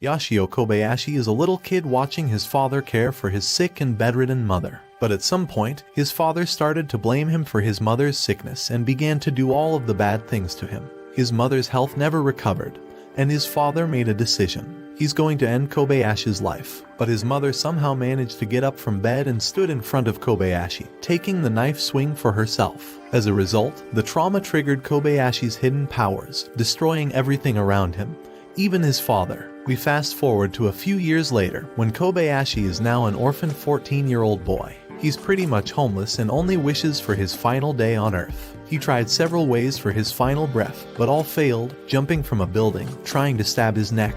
Yashio Kobayashi is a little kid watching his father care for his sick and bedridden mother. But at some point, his father started to blame him for his mother's sickness and began to do all of the bad things to him. His mother's health never recovered, and his father made a decision. He's going to end Kobayashi's life. But his mother somehow managed to get up from bed and stood in front of Kobayashi, taking the knife swing for herself. As a result, the trauma triggered Kobayashi's hidden powers, destroying everything around him, even his father. We fast forward to a few years later, when Kobayashi is now an orphan 14-year-old boy. He's pretty much homeless and only wishes for his final day on Earth. He tried several ways for his final breath, but all failed, jumping from a building, trying to stab his neck.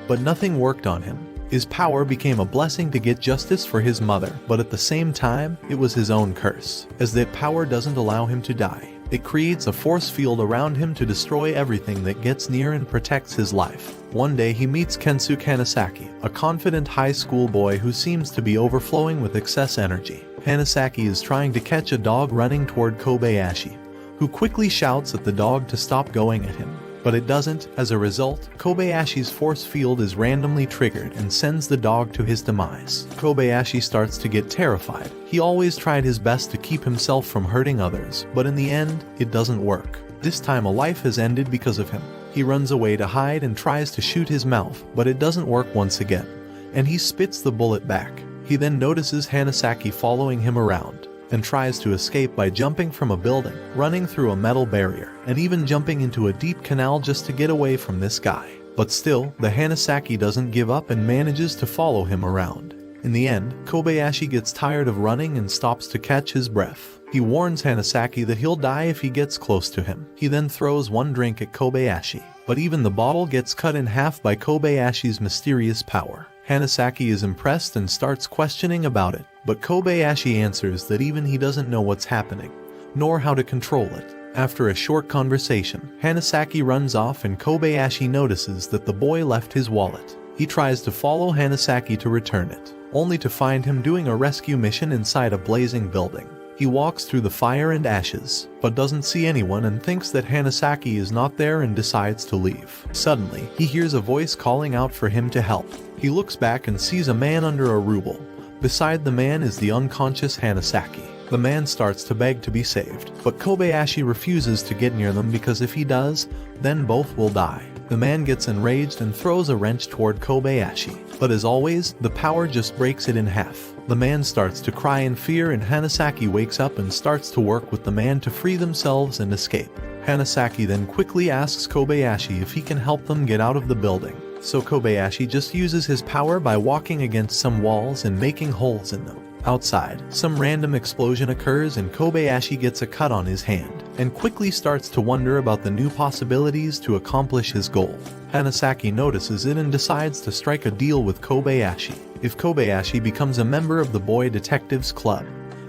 But nothing worked on him. His power became a blessing to get justice for his mother, but at the same time, it was his own curse, as that power doesn't allow him to die. It creates a force field around him to destroy everything that gets near and protects his life. One day he meets Kensuke Hanasaki, a confident high school boy who seems to be overflowing with excess energy. Hanasaki is trying to catch a dog running toward Kobayashi, who quickly shouts at the dog to stop going at him. But it doesn't. As a result, Kobayashi's force field is randomly triggered and sends the dog to his demise. Kobayashi starts to get terrified. He always tried his best to keep himself from hurting others, but in the end, it doesn't work. This time a life has ended because of him. He runs away to hide and tries to shoot his mouth, but it doesn't work once again, and he spits the bullet back. He then notices Hanasaki following him around, and tries to escape by jumping from a building, running through a metal barrier, and even jumping into a deep canal just to get away from this guy. But still, the Hanasaki doesn't give up and manages to follow him around. In the end, Kobayashi gets tired of running and stops to catch his breath. He warns Hanasaki that he'll die if he gets close to him. He then throws one drink at Kobayashi, but even the bottle gets cut in half by Kobayashi's mysterious power. Hanasaki is impressed and starts questioning about it, but Kobayashi answers that even he doesn't know what's happening, nor how to control it. After a short conversation, Hanasaki runs off and Kobayashi notices that the boy left his wallet. He tries to follow Hanasaki to return it, only to find him doing a rescue mission inside a blazing building. He walks through the fire and ashes, but doesn't see anyone and thinks that Hanasaki is not there and decides to leave. Suddenly, he hears a voice calling out for him to help. He looks back and sees a man under a ruble. Beside the man is the unconscious Hanasaki. The man starts to beg to be saved, but Kobayashi refuses to get near them because if he does, then both will die. The man gets enraged and throws a wrench toward Kobayashi, but as always, the power just breaks it in half. The man starts to cry in fear and Hanasaki wakes up and starts to work with the man to free themselves and escape. Hanasaki then quickly asks Kobayashi if he can help them get out of the building. So Kobayashi just uses his power by walking against some walls and making holes in them. Outside, some random explosion occurs and Kobayashi gets a cut on his hand, and quickly starts to wonder about the new possibilities to accomplish his goal. Hanasaki notices it and decides to strike a deal with Kobayashi. If Kobayashi becomes a member of the Boy Detectives Club,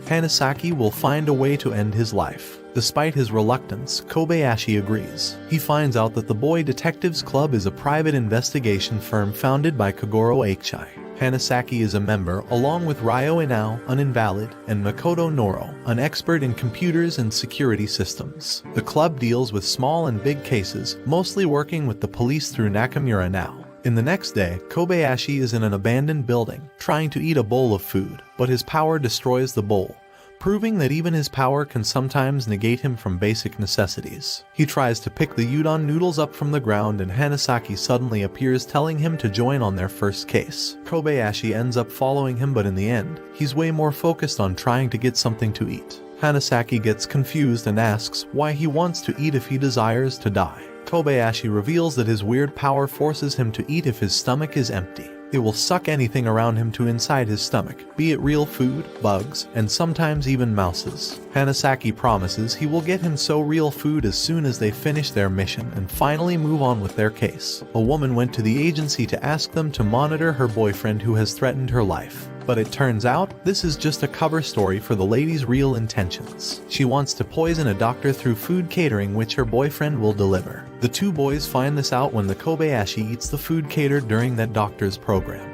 Hanasaki will find a way to end his life. Despite his reluctance, Kobayashi agrees. He finds out that the Boy Detectives Club is a private investigation firm founded by Kagoro Aichai. Hanasaki is a member, along with Ryo Inao, an invalid, and Makoto Noro, an expert in computers and security systems. The club deals with small and big cases, mostly working with the police through Nakamura now. In the next day, Kobayashi is in an abandoned building, trying to eat a bowl of food, but his power destroys the bowl, proving that even his power can sometimes negate him from basic necessities. He tries to pick the udon noodles up from the ground and Hanasaki suddenly appears telling him to join on their first case. Kobayashi ends up following him, but in the end, he's way more focused on trying to get something to eat. Hanasaki gets confused and asks why he wants to eat if he desires to die. Kobayashi reveals that his weird power forces him to eat if his stomach is empty. It will suck anything around him to inside his stomach, be it real food, bugs, and sometimes even mouses. Hanasaki promises he will get him so real food as soon as they finish their mission and finally move on with their case. A woman went to the agency to ask them to monitor her boyfriend who has threatened her life. But it turns out, this is just a cover story for the lady's real intentions. She wants to poison a doctor through food catering which her boyfriend will deliver. The two boys find this out when the Kobayashi eats the food catered during that doctor's program.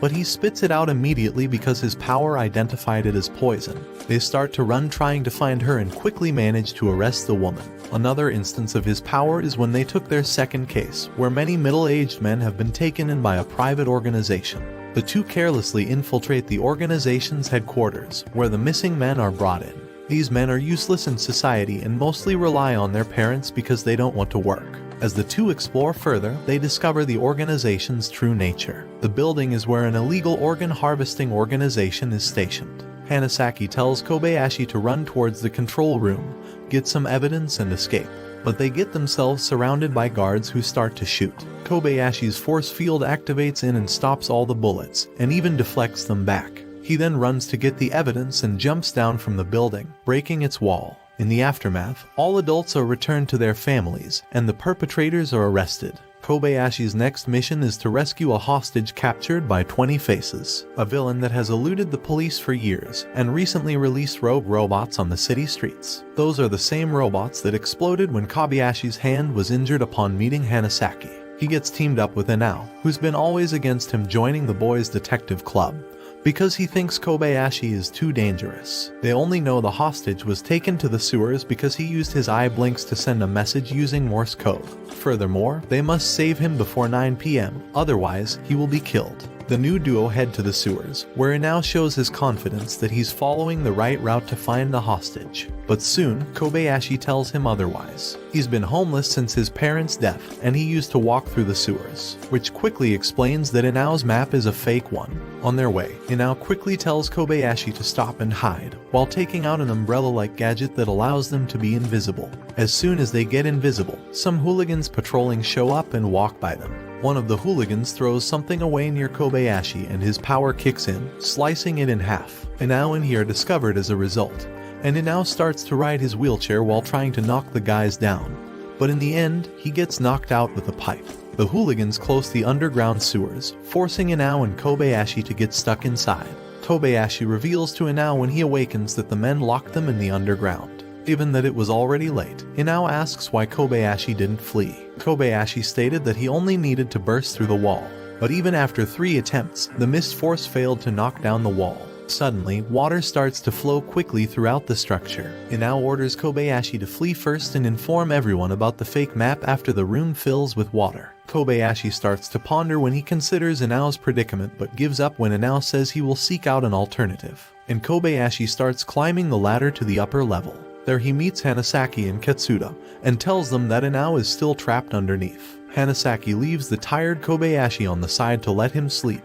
but he spits it out immediately because his power identified it as poison. They start to run trying to find her and quickly manage to arrest the woman. Another instance of his power is when they took their second case, where many middle-aged men have been taken in by a private organization. The two carelessly infiltrate the organization's headquarters, where the missing men are brought in. These men are useless in society and mostly rely on their parents because they don't want to work. As the two explore further, they discover the organization's true nature. The building is where an illegal organ harvesting organization is stationed. Hanasaki tells Kobayashi to run towards the control room, get some evidence and escape. But they get themselves surrounded by guards who start to shoot. Kobayashi's force field activates in and stops all the bullets, and even deflects them back. He then runs to get the evidence and jumps down from the building, breaking its wall. In the aftermath, all adults are returned to their families, and the perpetrators are arrested. Kobayashi's next mission is to rescue a hostage captured by 20 Faces, a villain that has eluded the police for years, and recently released rogue robots on the city streets. Those are the same robots that exploded when Kobayashi's hand was injured upon meeting Hanasaki. He gets teamed up with Inao, who's been always against him joining the boys' detective club, because he thinks Kobayashi is too dangerous. They only know the hostage was taken to the sewers because he used his eye blinks to send a message using Morse code. Furthermore, they must save him before 9 p.m., otherwise he will be killed. The new duo head to the sewers, where Inao shows his confidence that he's following the right route to find the hostage. But soon, Kobayashi tells him otherwise. He's been homeless since his parents' death, and he used to walk through the sewers, which quickly explains that Inao's map is a fake one. On their way, Inao quickly tells Kobayashi to stop and hide, while taking out an umbrella-like gadget that allows them to be invisible. As soon as they get invisible, some hooligans patrolling show up and walk by them. One of the hooligans throws something away near Kobayashi and his power kicks in, slicing it in half. Inao and he are discovered as a result, and Inao starts to ride his wheelchair while trying to knock the guys down. But in the end, he gets knocked out with a pipe. The hooligans close the underground sewers, forcing Inao and Kobayashi to get stuck inside. Kobayashi reveals to Inao when he awakens that the men locked them in the underground. Given that it was already late, Inao asks why Kobayashi didn't flee. Kobayashi stated that he only needed to burst through the wall, but even after 3 attempts, the mist force failed to knock down the wall. Suddenly, water starts to flow quickly throughout the structure. Inao orders Kobayashi to flee first and inform everyone about the fake map after the room fills with water. Kobayashi starts to ponder when he considers Inao's predicament but gives up when Inao says he will seek out an alternative. And Kobayashi starts climbing the ladder to the upper level. There he meets Hanasaki and Katsuda, and tells them that Inao is still trapped underneath. Hanasaki leaves the tired Kobayashi on the side to let him sleep,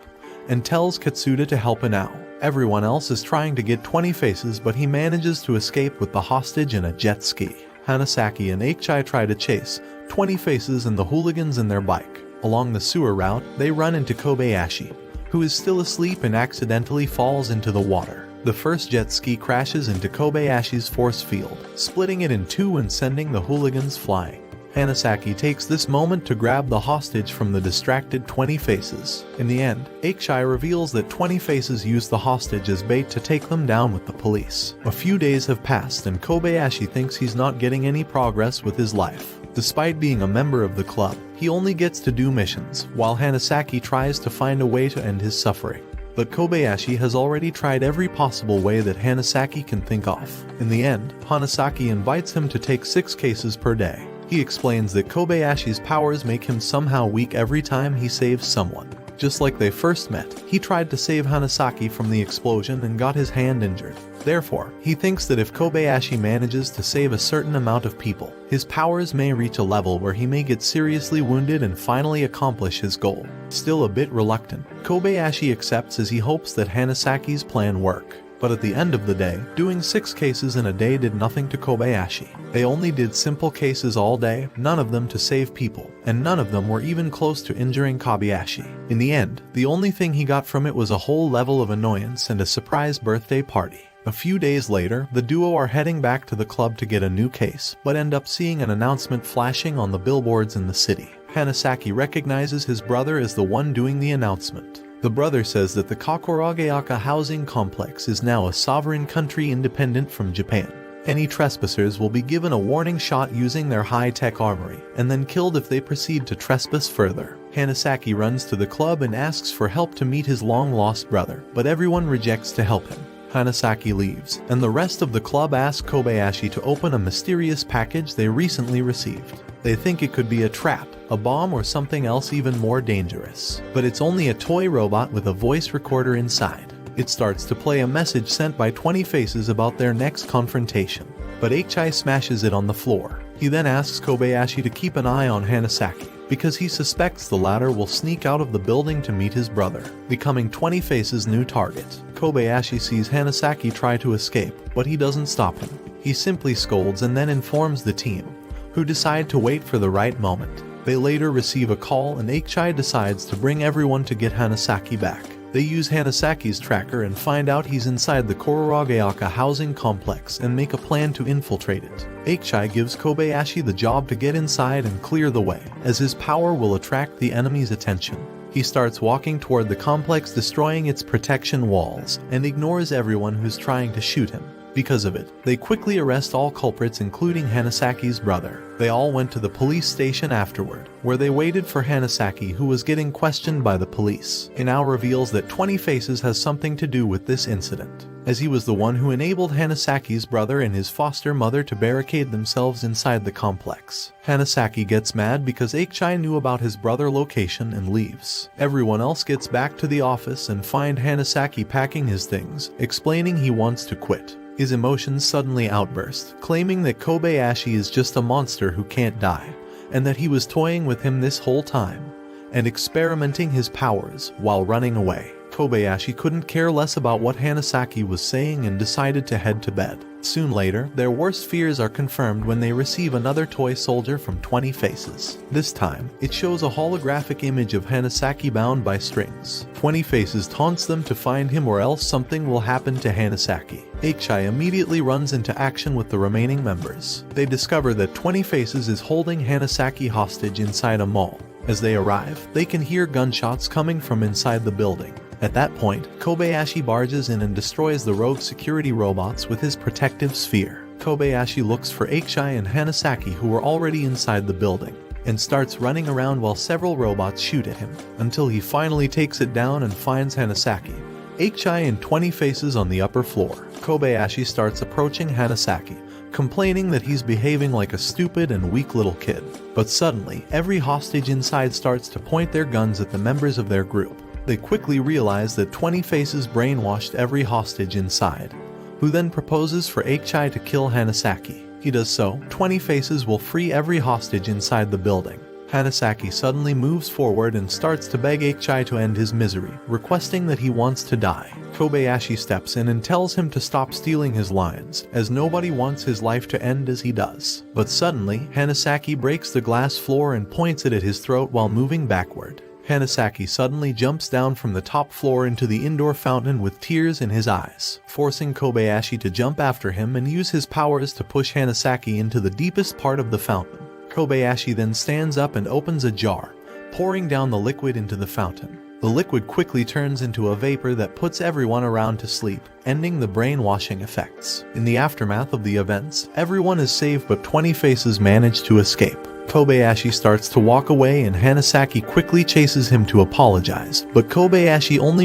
and tells Katsuda to help Inao. Everyone else is trying to get 20 Faces, but he manages to escape with the hostage in a jet ski. Hanasaki and Eichai try to chase 20 Faces and the hooligans in their bike. Along the sewer route, they run into Kobayashi, who is still asleep and accidentally falls into the water. The first jet ski crashes into Kobayashi's force field, splitting it in 2 and sending the hooligans flying. Hanasaki takes this moment to grab the hostage from the distracted 20 Faces. In the end, Eichai reveals that 20 Faces used the hostage as bait to take them down with the police. A few days have passed and Kobayashi thinks he's not getting any progress with his life. Despite being a member of the club, he only gets to do missions, while Hanasaki tries to find a way to end his suffering. But Kobayashi has already tried every possible way that Hanasaki can think of. In the end, Hanasaki invites him to take 6 cases per day. He explains that Kobayashi's powers make him somehow weak every time he saves someone. Just like they first met, he tried to save Hanasaki from the explosion and got his hand injured. Therefore, he thinks that if Kobayashi manages to save a certain amount of people, his powers may reach a level where he may get seriously wounded and finally accomplish his goal. Still a bit reluctant, Kobayashi accepts as he hopes that Hanasaki's plan work. But at the end of the day, doing 6 cases in a day did nothing to Kobayashi. They only did simple cases all day, none of them to save people, and none of them were even close to injuring Kobayashi. In the end, the only thing he got from it was a whole level of annoyance and a surprise birthday party. A few days later, the duo are heading back to the club to get a new case, but end up seeing an announcement flashing on the billboards in the city. Hanasaki recognizes his brother as the one doing the announcement. The brother says that the Kakurageaka housing complex is now a sovereign country independent from Japan. Any trespassers will be given a warning shot using their high-tech armory, and then killed if they proceed to trespass further. Hanasaki runs to the club and asks for help to meet his long-lost brother, but everyone rejects to help him. Hanasaki leaves, and the rest of the club ask Kobayashi to open a mysterious package they recently received. They think it could be a trap, a bomb, or something else even more dangerous. But it's only a toy robot with a voice recorder inside. It starts to play a message sent by 20 Faces about their next confrontation. But H.I. smashes it on the floor. He then asks Kobayashi to keep an eye on Hanasaki, because he suspects the latter will sneak out of the building to meet his brother, becoming 20 Faces' new target. Kobayashi sees Hanasaki try to escape, but he doesn't stop him. He simply scolds and then informs the team, who decide to wait for the right moment. They later receive a call and H.I. decides to bring everyone to get Hanasaki back. They use Hanasaki's tracker and find out he's inside the Kororagaoka housing complex and make a plan to infiltrate it. H.I. gives Kobayashi the job to get inside and clear the way, as his power will attract the enemy's attention. He starts walking toward the complex, destroying its protection walls, and ignores everyone who's trying to shoot him. Because of it, they quickly arrest all culprits, including Hanasaki's brother. They all went to the police station afterward, where they waited for Hanasaki, who was getting questioned by the police. It now reveals that 20 Faces has something to do with this incident, as he was the one who enabled Hanasaki's brother and his foster mother to barricade themselves inside the complex. Hanasaki gets mad because H.I. knew about his brother's location and leaves. Everyone else gets back to the office and find Hanasaki packing his things, explaining he wants to quit. His emotions suddenly outburst, claiming that Kobayashi is just a monster who can't die, and that he was toying with him this whole time, and experimenting his powers while running away. Kobayashi couldn't care less about what Hanasaki was saying and decided to head to bed. Soon later, their worst fears are confirmed when they receive another toy soldier from 20 Faces. This time, it shows a holographic image of Hanasaki bound by strings. 20 Faces taunts them to find him or else something will happen to Hanasaki. H.I. immediately runs into action with the remaining members. They discover that 20 Faces is holding Hanasaki hostage inside a mall. As they arrive, they can hear gunshots coming from inside the building. At that point, Kobayashi barges in and destroys the rogue security robots with his protective sphere. Kobayashi looks for H.I. and Hanasaki, who were already inside the building, and starts running around while several robots shoot at him, until he finally takes it down and finds Hanasaki, H.I. and 20 Faces on the upper floor. Kobayashi starts approaching Hanasaki, complaining that he's behaving like a stupid and weak little kid. But suddenly, every hostage inside starts to point their guns at the members of their group. They quickly realize that 20 Faces brainwashed every hostage inside, who then proposes for H.I. to kill Hanasaki. He does so. 20 Faces will free every hostage inside the building. Hanasaki suddenly moves forward and starts to beg H.I. to end his misery, requesting that he wants to die. Kobayashi steps in and tells him to stop stealing his lines, as nobody wants his life to end as he does. But suddenly, Hanasaki breaks the glass floor and points it at his throat while moving backward. Hanasaki suddenly jumps down from the top floor into the indoor fountain with tears in his eyes, forcing Kobayashi to jump after him and use his powers to push Hanasaki into the deepest part of the fountain. Kobayashi then stands up and opens a jar, pouring down the liquid into the fountain. The liquid quickly turns into a vapor that puts everyone around to sleep, ending the brainwashing effects. In the aftermath of the events, everyone is saved but 20 Faces manage to escape. Kobayashi starts to walk away and Hanasaki quickly chases him to apologize, but Kobayashi only